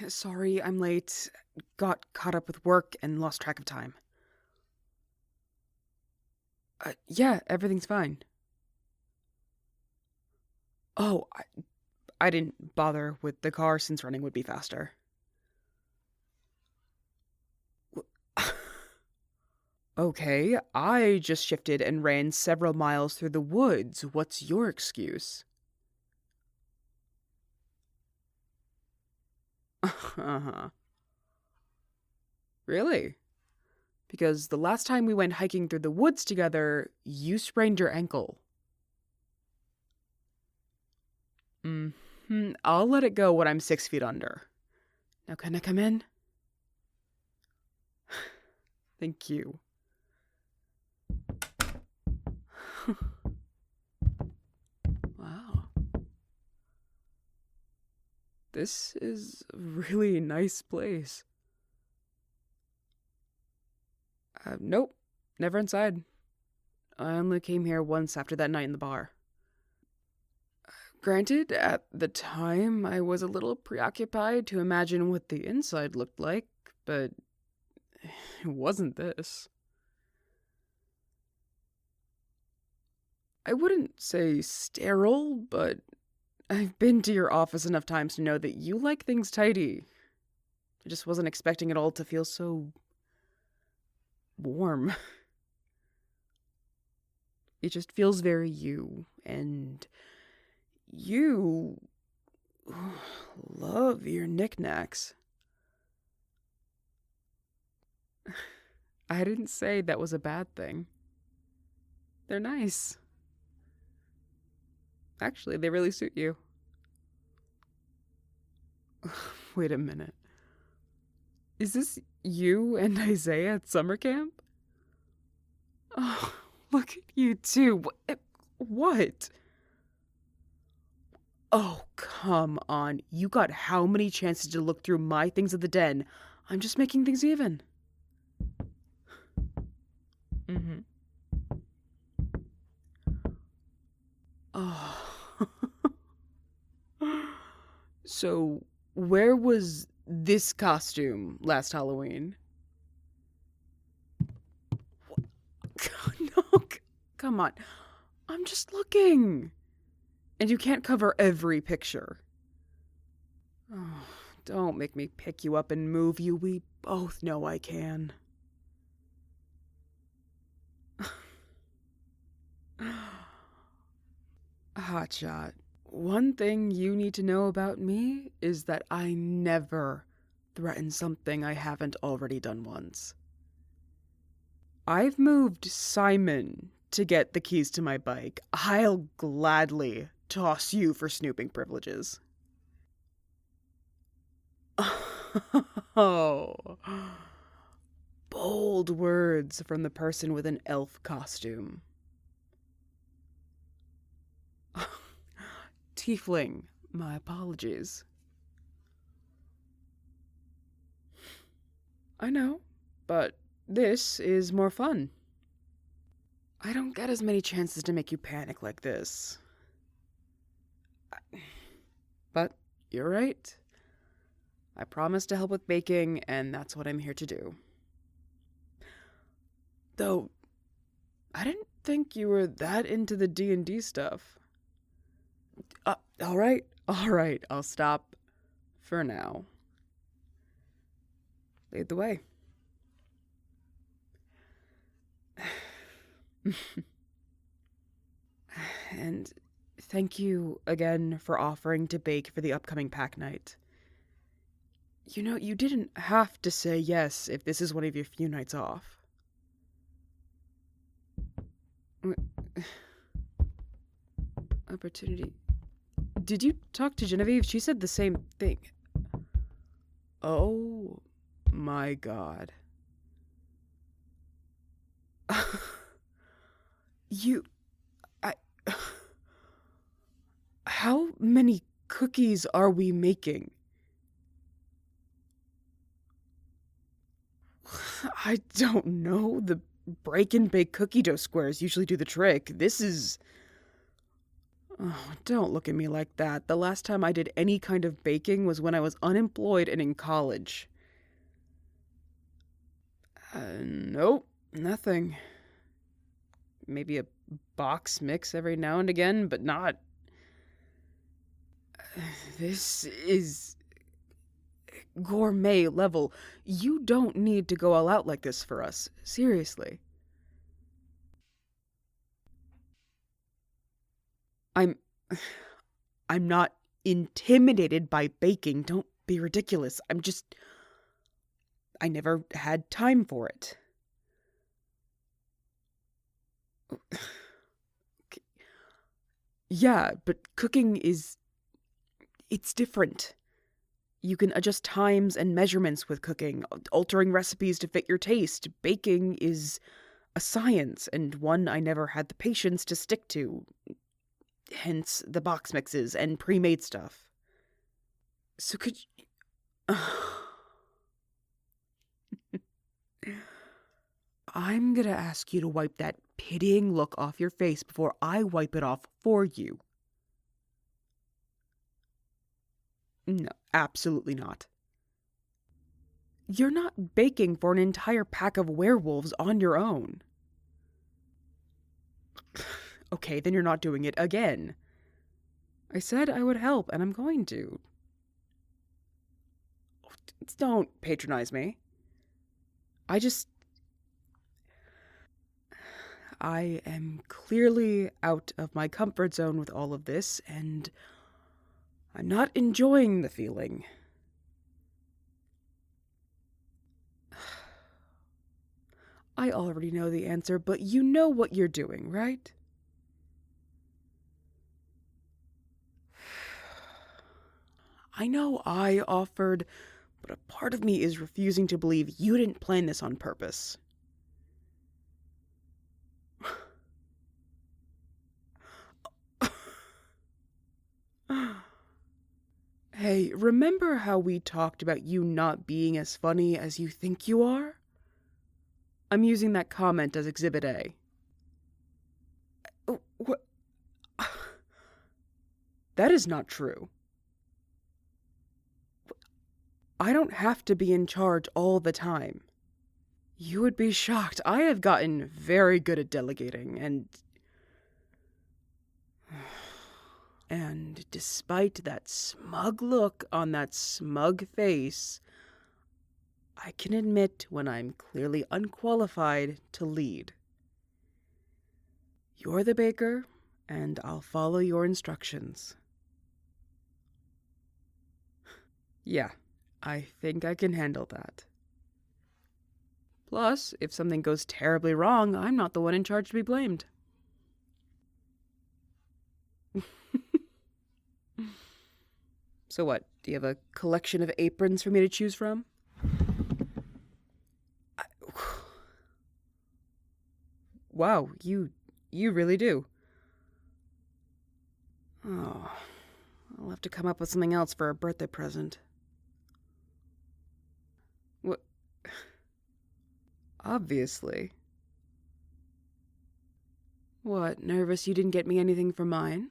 Sorry, I'm late. Got caught up with work and lost track of time. Yeah, everything's fine. Oh, I didn't bother with the car since running would be faster. Okay, I just shifted and ran several miles through the woods. What's your excuse? Uh-huh. Really? Because the last time we went hiking through the woods together, you sprained your ankle. I'll let it go when I'm 6 feet under. Now can I come in? Thank you. Wow. This is a really nice place. Nope, never inside. I only came here once after that night in the bar. Granted, at the time, I was a little preoccupied to imagine what the inside looked like, but it wasn't this. I wouldn't say sterile, but I've been to your office enough times to know that you like things tidy. I just wasn't expecting it all to feel so warm. It just feels very you, and you love your knickknacks. I didn't say that was a bad thing. They're nice. Actually, they really suit you. Wait a minute. Is this you and Isaiah at summer camp? Oh, look at you two. What? Oh, come on. You got how many chances to look through my things at the den? I'm just making things even. Mm-hmm. Oh. So, where was this costume last Halloween? No, come on. I'm just looking. And you can't cover every picture. Oh, don't make me pick you up and move you. We both know I can. Hotshot. One thing you need to know about me is that I never threaten something I haven't already done once. I've moved Simon to get the keys to my bike. I'll gladly toss you for snooping privileges. Oh. Bold words from the person with an elf costume. Tiefling, my apologies. I know, but this is more fun. I don't get as many chances to make you panic like this. But you're right. I promised to help with baking, and that's what I'm here to do. Though, I didn't think you were that into the D&D stuff. All right, I'll stop for now. Lead the way. And thank you again for offering to bake for the upcoming pack night. You know, you didn't have to say yes if this is one of your few nights off. Opportunity. Did you talk to Genevieve? She said the same thing. Oh my god. How many cookies are we making? I don't know. The break and bake cookie dough squares usually do the trick. This is... Oh, don't look at me like that. The last time I did any kind of baking was when I was unemployed and in college. Nope, nothing. Maybe a box mix every now and again, but not. This is gourmet level. You don't need to go all out like this for us. Seriously. I'm not intimidated by baking. Don't be ridiculous. I never had time for it. Yeah, but cooking it's different. You can adjust times and measurements with cooking, altering recipes to fit your taste. Baking is a science, and one I never had the patience to stick to. Hence the box mixes and pre-made stuff. So could you... I'm gonna ask you to wipe that pitying look off your face before I wipe it off for you. No, absolutely not. You're not baking for an entire pack of werewolves on your own. Okay, then you're not doing it again. I said I would help, and I'm going to. Don't patronize me. I am clearly out of my comfort zone with all of this, and I'm not enjoying the feeling. I already know the answer, but you know what you're doing, right? I know I offered, but a part of me is refusing to believe you didn't plan this on purpose. Hey, remember how we talked about you not being as funny as you think you are? I'm using that comment as Exhibit A. What? That is not true. I don't have to be in charge all the time. You would be shocked. I have gotten very good at delegating, and despite that smug look on that smug face, I can admit when I'm clearly unqualified to lead. You're the baker, and I'll follow your instructions. Yeah, I think I can handle that. Plus, if something goes terribly wrong, I'm not the one in charge to be blamed. So what, do you have a collection of aprons for me to choose from? Wow, you really do. Oh, I'll have to come up with something else for a birthday present. What? Obviously. What, nervous you didn't get me anything for mine?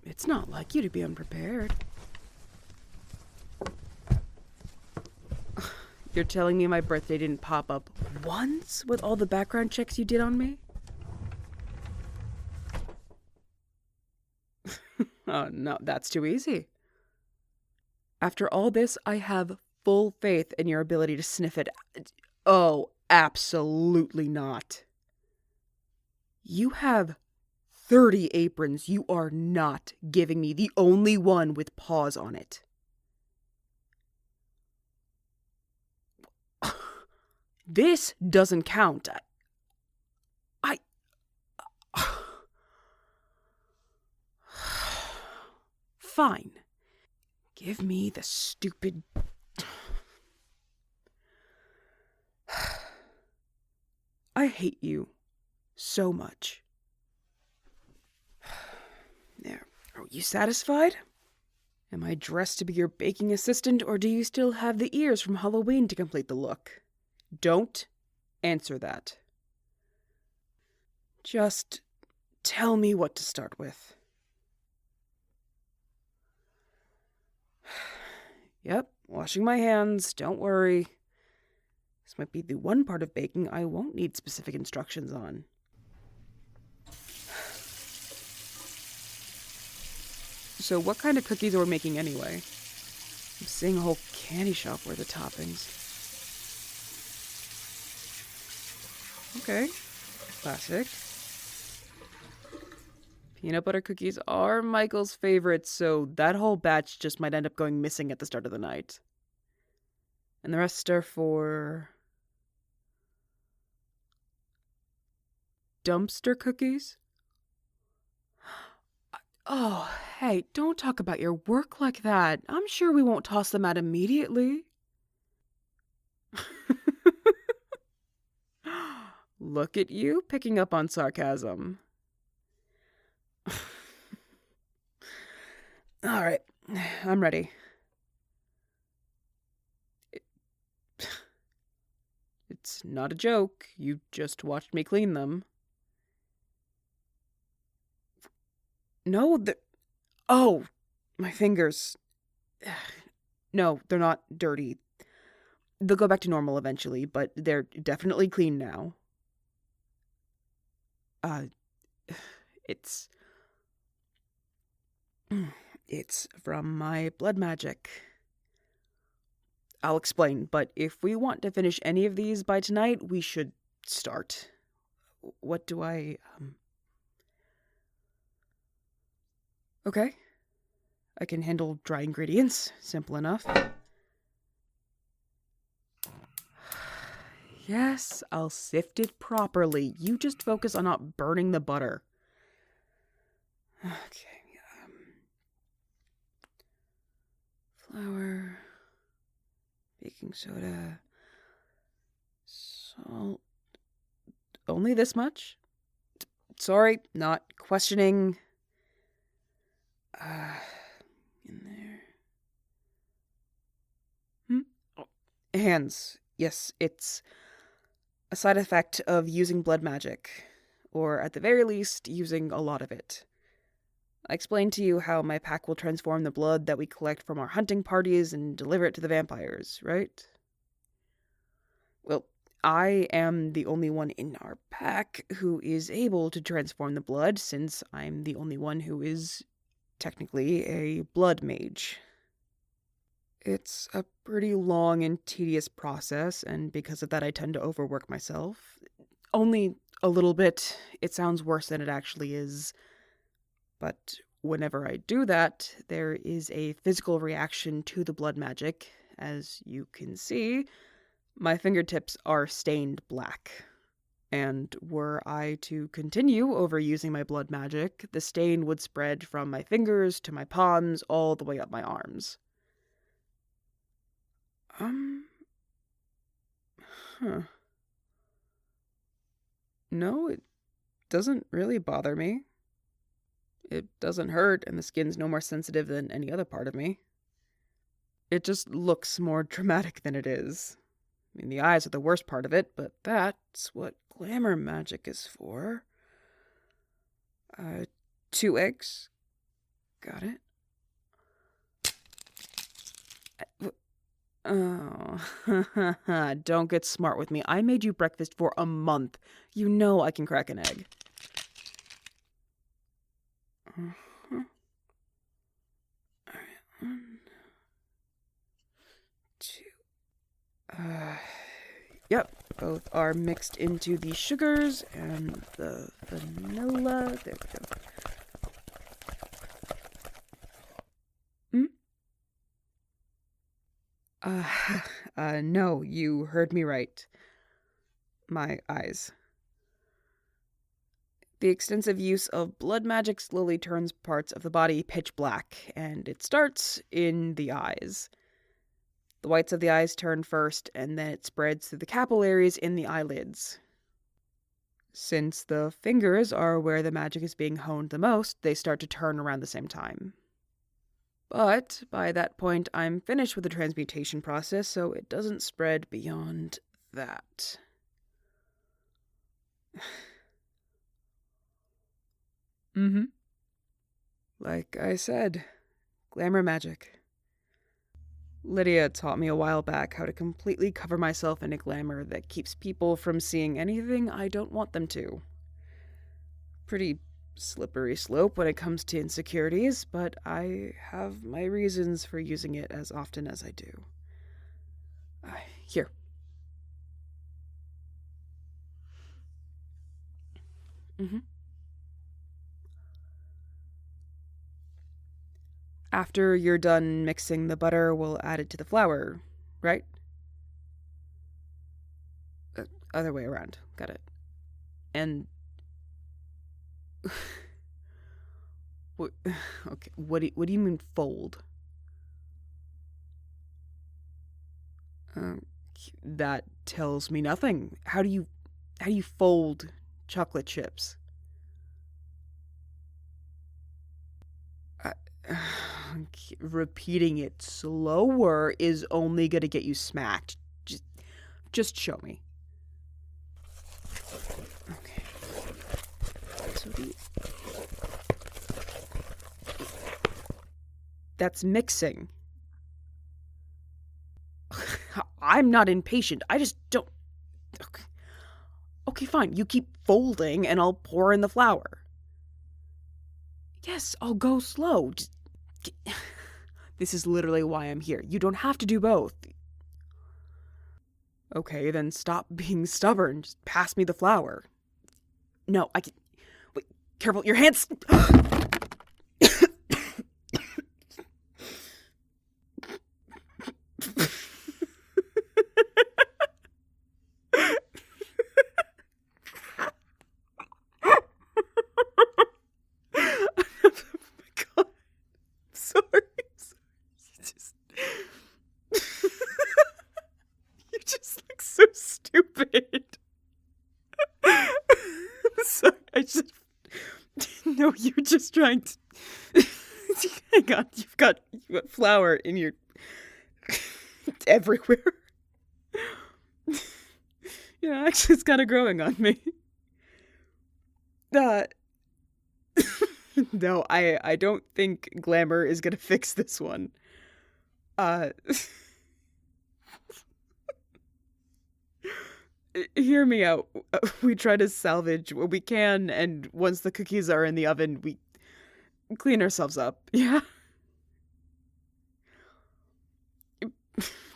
It's not like you to be unprepared. You're telling me my birthday didn't pop up once with all the background checks you did on me? Oh, no, that's too easy. After all this, I have full faith in your ability to sniff it. Oh, absolutely not. You have 30 aprons. You are not giving me the only one with paws on it. This doesn't count. Fine. Give me the stupid... I hate you so much. There. Are you satisfied? Am I dressed to be your baking assistant, or do you still have the ears from Halloween to complete the look? Don't answer that. Just tell me what to start with. Yep, washing my hands, don't worry. This might be the one part of baking I won't need specific instructions on. So what kind of cookies are we making anyway? I'm seeing a whole candy shop worth of toppings. Okay, classic. Peanut butter cookies are Michael's favorites, so that whole batch just might end up going missing at the start of the night. And the rest are for dumpster cookies? Oh, hey, don't talk about your work like that. I'm sure we won't toss them out immediately. Look at you picking up on sarcasm. All right, I'm ready. It's not a joke. You just watched me clean them. No, oh, my fingers. No, they're not dirty. They'll go back to normal eventually, but they're definitely clean now. It's from my blood magic. I'll explain, but if we want to finish any of these by tonight, we should start. What do I, Okay. I can handle dry ingredients. Simple enough. Yes, I'll sift it properly. You just focus on not burning the butter. Okay. Flour, baking soda, salt. Only this much? Sorry, not questioning. In there. Oh, hands. Yes, it's a side effect of using blood magic, or at the very least, using a lot of it. I explained to you how my pack will transform the blood that we collect from our hunting parties and deliver it to the vampires, right? Well, I am the only one in our pack who is able to transform the blood, since I'm the only one who is technically a blood mage. It's a pretty long and tedious process, and because of that I tend to overwork myself. Only a little bit. It sounds worse than it actually is. But whenever I do that, there is a physical reaction to the blood magic. As you can see, my fingertips are stained black. And were I to continue overusing my blood magic, the stain would spread from my fingers to my palms all the way up my arms. No, it doesn't really bother me. It doesn't hurt, and the skin's no more sensitive than any other part of me. It just looks more dramatic than it is. I mean, the eyes are the worst part of it, but that's what glamour magic is for. 2 eggs. Got it. Oh, don't get smart with me. I made you breakfast for a month. You know I can crack an egg. All right, 1, 2. Yep, both are mixed into the sugars and the vanilla. There we go. No, you heard me right. My eyes. The extensive use of blood magic slowly turns parts of the body pitch black, and it starts in the eyes. The whites of the eyes turn first, and then it spreads through the capillaries in the eyelids. Since the fingers are where the magic is being honed the most, they start to turn around the same time. But by that point, I'm finished with the transmutation process, so it doesn't spread beyond that. Mm-hmm. Like I said, glamour magic. Lydia taught me a while back how to completely cover myself in a glamour that keeps people from seeing anything I don't want them to. Pretty slippery slope when it comes to insecurities, but I have my reasons for using it as often as I do. Here. Mm-hmm. After you're done mixing the butter, we'll add it to the flour, right? Other way around. Got it. And what? Okay. What do you mean fold? That tells me nothing. How do you fold chocolate chips? Repeating it slower is only gonna get you smacked. Just show me. Okay. So that's mixing. I'm not impatient. I just don't. Okay, fine. You keep folding and I'll pour in the flour. Yes, I'll go slow. This is literally why I'm here. You don't have to do both. Okay, then stop being stubborn. Just pass me the flour. No, I can. Wait, careful, your hands. So stupid. Sorry, I just. No, you're just trying to. Hang on, you've got flour in your. Everywhere. Yeah, actually, it's kind of growing on me. No, I don't think glamour is gonna fix this one. Hear me out. We try to salvage what we can, and once the cookies are in the oven, we clean ourselves up. Yeah?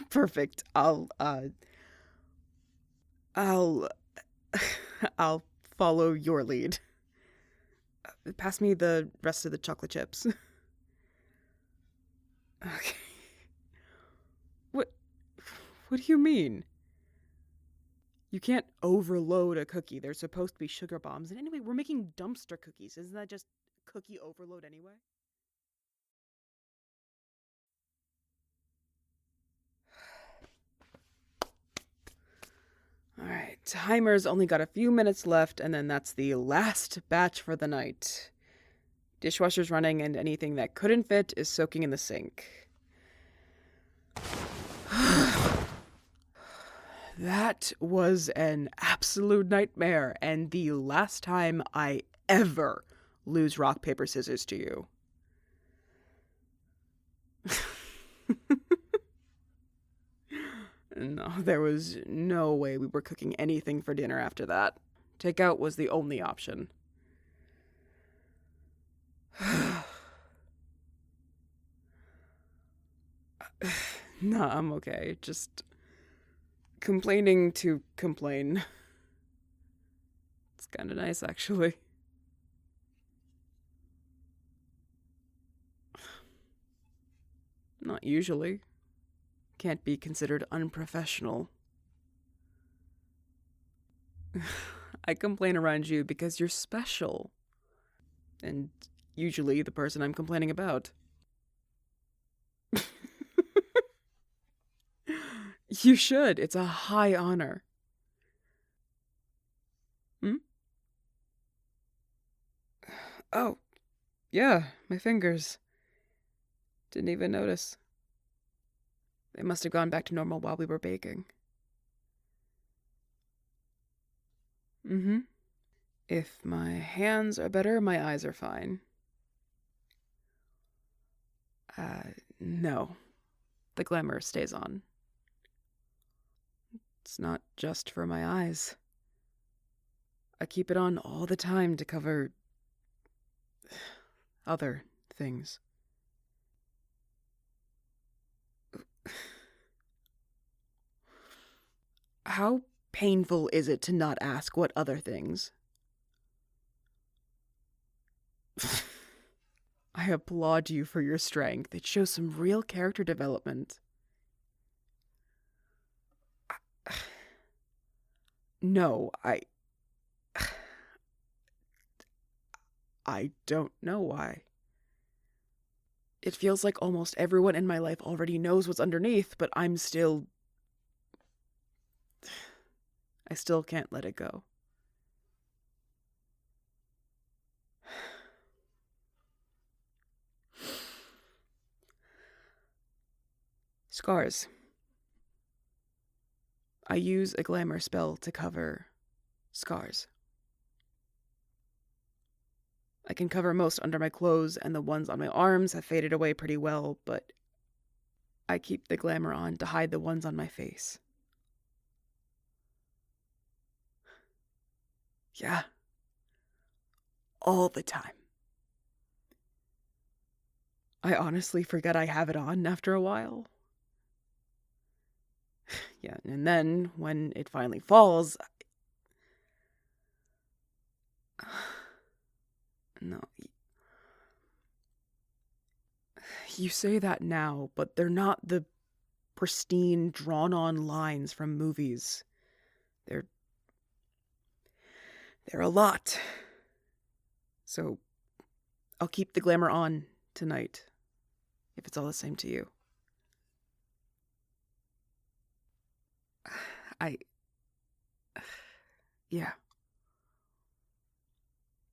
Perfect. I'll follow your lead. Pass me the rest of the chocolate chips. Okay. What do you mean? You can't overload a cookie. They're supposed to be sugar bombs. And anyway, we're making dumpster cookies. Isn't that just cookie overload anyway? Alright, timer's only got a few minutes left, and then that's the last batch for the night. Dishwasher's running, and anything that couldn't fit is soaking in the sink. That was an absolute nightmare, and the last time I ever lose rock, paper, scissors to you. No, there was no way we were cooking anything for dinner after that. Takeout was the only option. No, I'm okay. Just complaining to complain. It's kind of nice, actually. Not usually. Can't be considered unprofessional. I complain around you because you're special. And usually the person I'm complaining about. You should. It's a high honor. Hmm? Oh, yeah, my fingers. Didn't even notice. They must have gone back to normal while we were baking. Mm-hmm. If my hands are better, my eyes are fine. No. The glamour stays on. It's not just for my eyes. I keep it on all the time to cover other things. How painful is it to not ask what other things? I applaud you for your strength. It shows some real character development. No, I don't know why. It feels like almost everyone in my life already knows what's underneath, but I still can't let it go. Scars. I use a glamour spell to cover scars. I can cover most under my clothes, and the ones on my arms have faded away pretty well, but I keep the glamour on to hide the ones on my face. Yeah. All the time. I honestly forget I have it on after a while. Yeah, and then, when it finally falls... No. You say that now, but they're not the pristine, drawn-on lines from movies. They're a lot. So, I'll keep the glamour on tonight, if it's all the same to you. Yeah.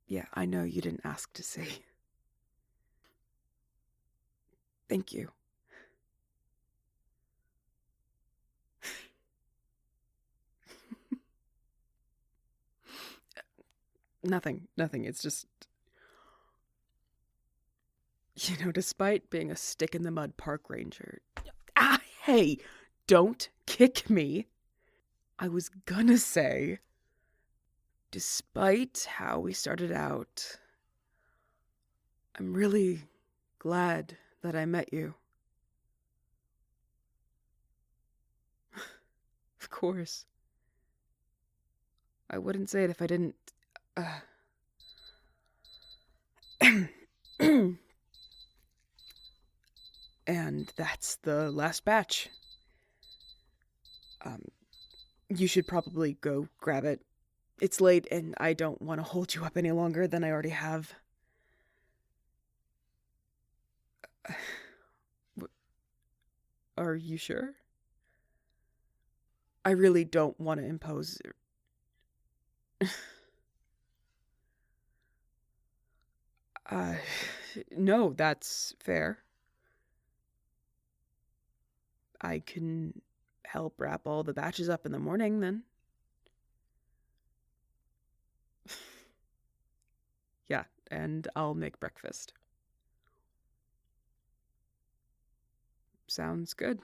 Yeah, I know you didn't ask to see. Thank you. Nothing. It's just... despite being a stick-in-the-mud park ranger... Hey! Don't kick me! I was gonna say... Despite how we started out... I'm really glad that I met you. Of course. I wouldn't say it if I didn't... And that's the last batch. You should probably go grab it. It's late, and I don't want to hold you up any longer than I already have. Are you sure? I really don't want to impose... No, that's fair. I can help wrap all the batches up in the morning, then. Yeah, and I'll make breakfast. Sounds good.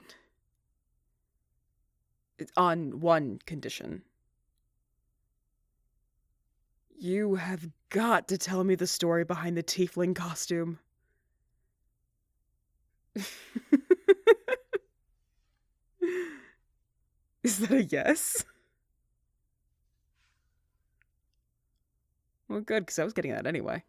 It's on one condition. You have got to tell me the story behind the tiefling costume. Is that a yes? Well, good, because I was getting that anyway.